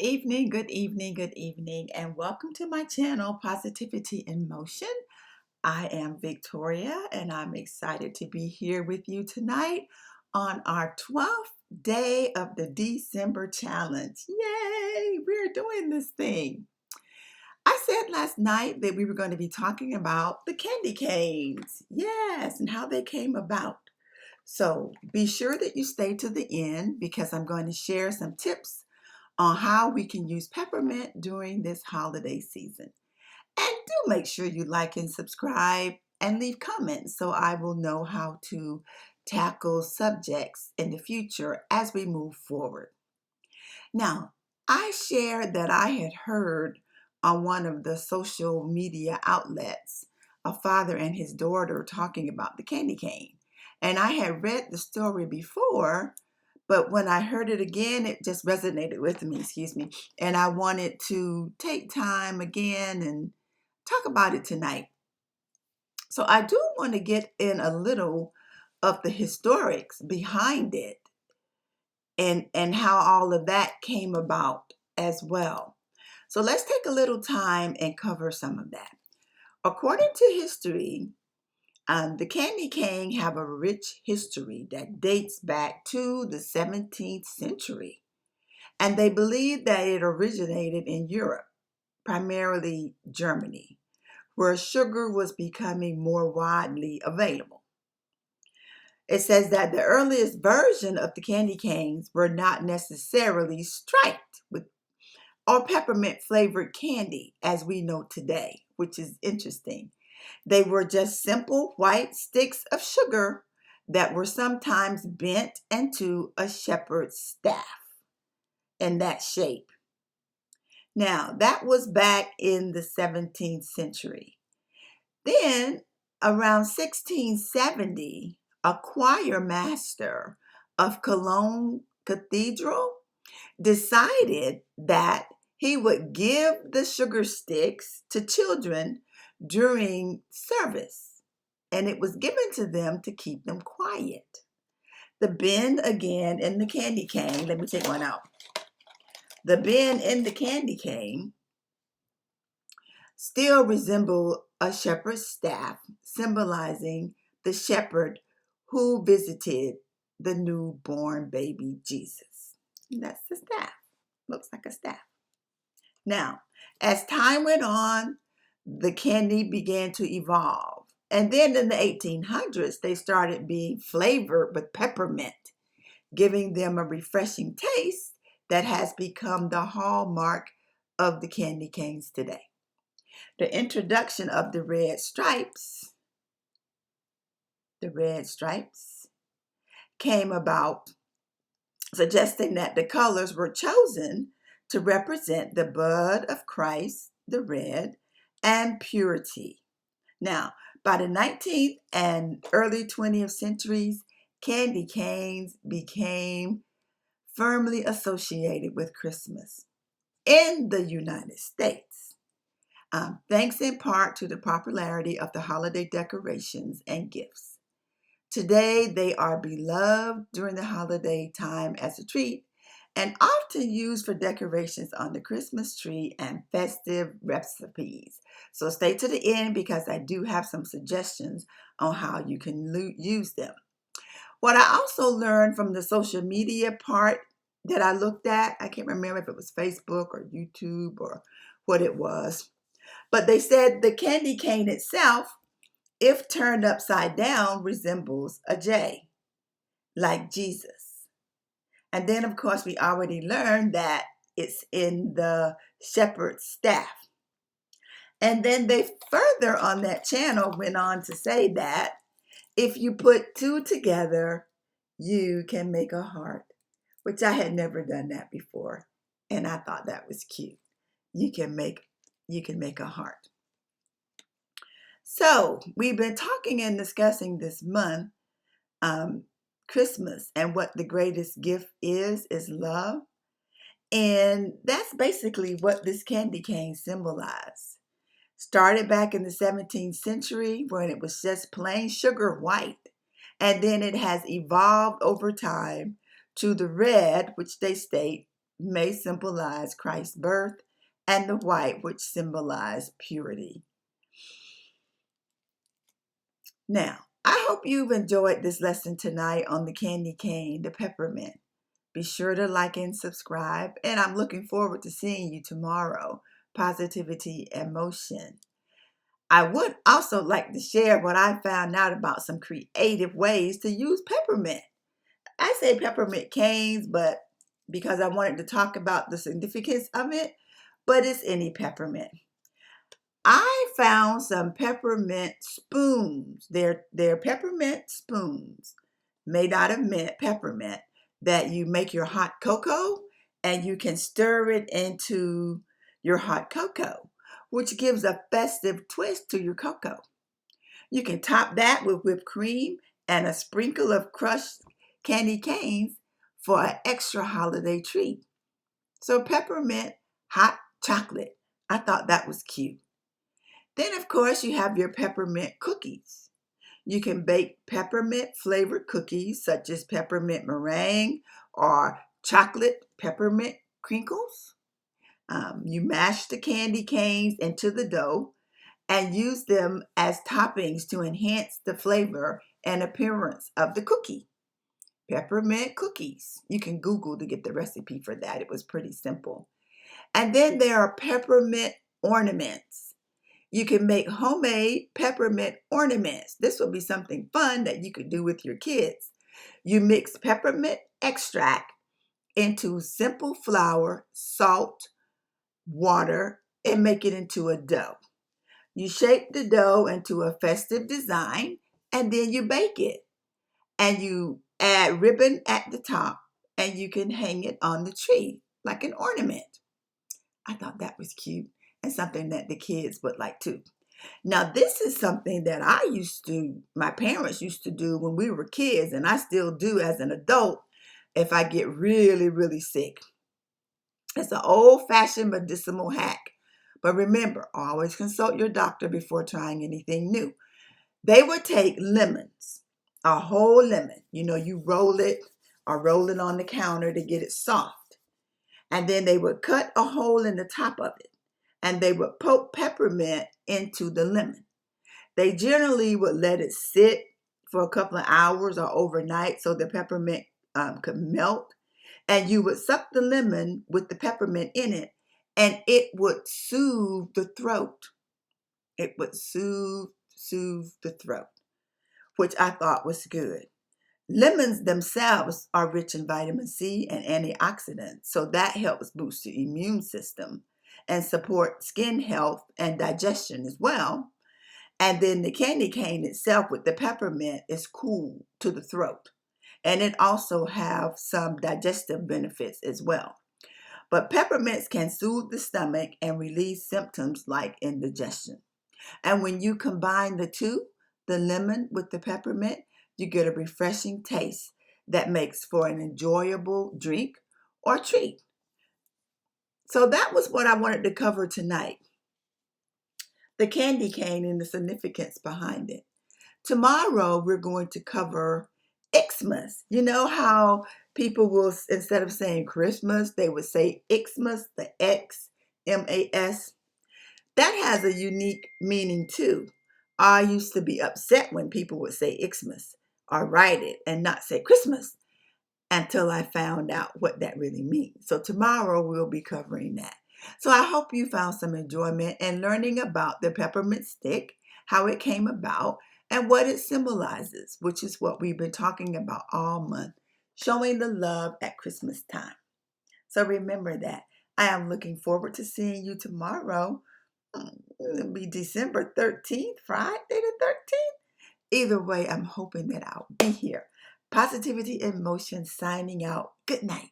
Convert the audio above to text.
good evening, good evening, and welcome to my channel, Positivity in Motion. I am Victoria, and I'm excited to be here with you tonight on our 12th day of the December challenge. Yay! We're doing this thing. I said last night that we were going to be talking about the candy canes. Yes, and how they came about. So be sure that you stay to the end because I'm going to share some tips on how we can use peppermint during this holiday season. And do make sure you like and subscribe and leave comments so I will know how to tackle subjects in the future as we move forward. Now, I shared that I had heard on one of the social media outlets a father and his daughter talking about the candy cane. And I had read the story before, but when I heard it again, it just resonated with me, and I wanted to take time again and talk about it tonight. So I do want to get in a little of the historics behind it and how all of that came about as well. So let's take a little time and cover some of that. According to history, the candy cane have a rich history that dates back to the 17th century. And they believe that it originated in Europe, primarily Germany, where sugar was becoming more widely available. It says that the earliest version of the candy canes were not necessarily striped with or peppermint flavored candy as we know today, which is interesting. They were just simple white sticks of sugar that were sometimes bent into a shepherd's staff in that shape. Now, that was back in the 17th century. Then, around 1670, a choir master of Cologne Cathedral decided that he would give the sugar sticks to children during service, and it was given to them to keep them quiet. The bend again in the candy cane, let me take one out. The bend in the candy cane still resemble a shepherd's staff, symbolizing the shepherd who visited the newborn baby Jesus. And that's the staff. Looks like a staff. Now, as time went on, the candy began to evolve. And then in the 1800s, they started being flavored with peppermint, giving them a refreshing taste that has become the hallmark of the candy canes today. The introduction of the red stripes came about, suggesting that the colors were chosen to represent the bud of Christ, the red, and purity. Now, by the 19th and early 20th centuries, candy canes became firmly associated with Christmas in the United States, thanks in part to the popularity of the holiday decorations and gifts. Today, they are beloved during the holiday time as a treat and often used for decorations on the Christmas tree and festive recipes. So stay to the end because I do have some suggestions on how you can use them. What I also learned from the social media part that I looked at, I can't remember if it was Facebook or YouTube or what it was, but they said the candy cane itself, if turned upside down, resembles a J, like Jesus. And then, of course, we already learned that it's in the shepherd's staff. And then they further on that channel went on to say that if you put two together, you can make a heart, which I had never done that before. And I thought that was cute. You can make a heart. So we've been talking and discussing this month Christmas, and what the greatest gift is love. And that's basically what this candy cane symbolized. Started back in the 17th century when it was just plain sugar white. And then it has evolved over time to the red, which they state may symbolize Christ's birth, and the white, which symbolize purity. Now, I hope you've enjoyed this lesson tonight on the candy cane, the peppermint. Be sure to like and subscribe, and I'm looking forward to seeing you tomorrow. Positivity and motion. I would also like to share what I found out about some creative ways to use peppermint. I say peppermint canes, but because I wanted to talk about the significance of it, but it's any peppermint. I found some peppermint spoons. They're peppermint spoons made out of peppermint that you make your hot cocoa and you can stir it into your hot cocoa, which gives a festive twist to your cocoa. You can top that with whipped cream and a sprinkle of crushed candy canes for an extra holiday treat. So peppermint hot chocolate. I thought that was cute. Then, of course, you have your peppermint cookies. You can bake peppermint flavored cookies such as peppermint meringue or chocolate peppermint crinkles. You mash the candy canes into the dough and use them as toppings to enhance the flavor and appearance of the cookie. Peppermint cookies. You can Google to get the recipe for that. It was pretty simple. And then there are peppermint ornaments. You can make homemade peppermint ornaments. This will be something fun that you could do with your kids. You mix peppermint extract into simple flour, salt, water, and make it into a dough. You shape the dough into a festive design and then you bake it. And you add ribbon at the top and you can hang it on the tree like an ornament. I thought that was cute and something that the kids would like too. Now, this is something that my parents used to do when we were kids, and I still do as an adult if I get really, really sick. It's an old-fashioned medicinal hack. But remember, always consult your doctor before trying anything new. They would take lemons, a whole lemon. You roll it on the counter to get it soft. And then they would cut a hole in the top of it. And they would poke peppermint into the lemon. They generally would let it sit for a couple of hours or overnight so the peppermint could melt. And you would suck the lemon with the peppermint in it, and it would soothe the throat. It would soothe the throat, which I thought was good. Lemons themselves are rich in vitamin C and antioxidants, so that helps boost the immune system and support skin health and digestion as well. And then the candy cane itself with the peppermint is cool to the throat. And it also have some digestive benefits as well. But peppermints can soothe the stomach and relieve symptoms like indigestion. And when you combine the two, the lemon with the peppermint, you get a refreshing taste that makes for an enjoyable drink or treat. So that was what I wanted to cover tonight. The candy cane and the significance behind it. Tomorrow, we're going to cover Xmas. You know how people will, instead of saying Christmas, they would say Xmas, the X, M-A-S. That has a unique meaning too. I used to be upset when people would say Xmas or write it and not say Christmas until I found out what that really means. So tomorrow we'll be covering that. So I hope you found some enjoyment in learning about the peppermint stick, how it came about, and what it symbolizes, which is what we've been talking about all month, showing the love at Christmas time. So remember that. I am looking forward to seeing you tomorrow. It'll be December 13th, Friday the 13th. Either way, I'm hoping that I'll be here. Positivity in Motion signing out. Good night.